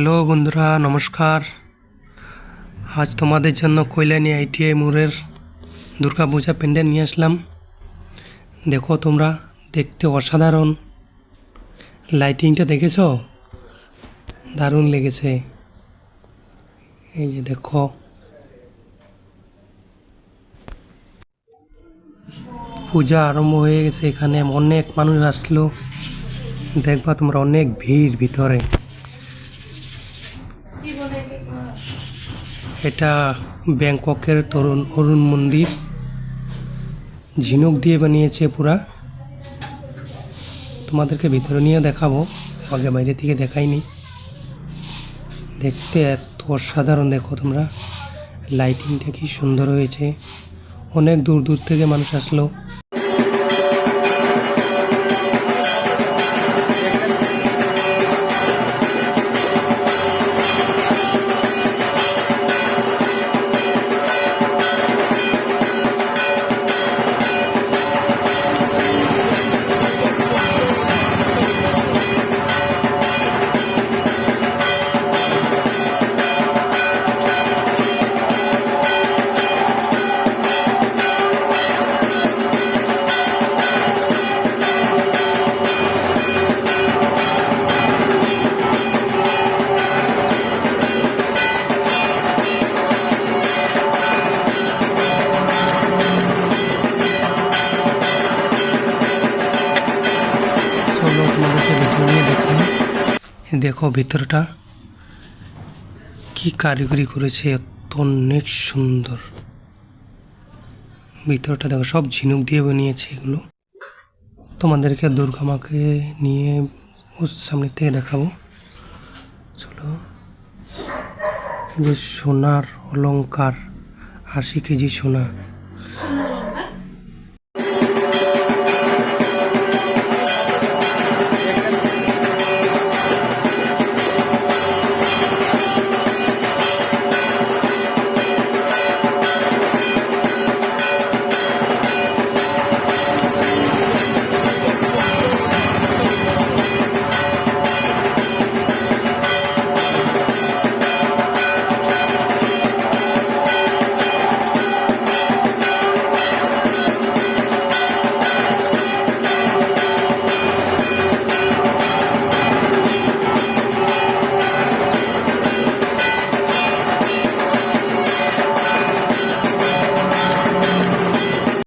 Hello বন্ধুরা, নমস্কার। আজ তোমাদের জন্য কল্যাণী আইটিআই মোড়ের দুর্গা পূজা প্যান্ডেল নিয়ে আসলাম। দেখো, তোমরা দেখতে অসাধারণ। লাইটিংটা দেখেছো? দারুণ লেগেছে। এই যে দেখো, পূজা আরম্ভ হয়ে গেছে। এখানে অনেক মানুষ আসলো। দেখবা তোমরা, অনেক ভিড় ভিতরে। এটা ব্যাংককের অরুণ মন্দির, ঝিনুক দিয়ে বানিয়েছে পুরা। তোমাদেরকে ভিতরে নিয়ে দেখাবো, আগে বাইরে থেকে দেখাইনি। দেখতে এত অসাধারণ। দেখো তোমরা, লাইটিংটা কি সুন্দর হয়েছে। অনেক দূর দূর থেকে মানুষ আসলো। চলো তোমাদেরকে ভিতরে নিয়ে দেখো। দেখো ভিতরটা কি কারিগরি করেছে, অনেক সুন্দর। ভিতরটা দেখো, সব ঝিনুক দিয়ে বানিয়েছে এগুলো। তোমাদেরকে দুর্গা মাকে নিয়ে ওর সামনে থেকে দেখাবো। চলো, যে সোনার অলংকার, 80 কেজি সোনা।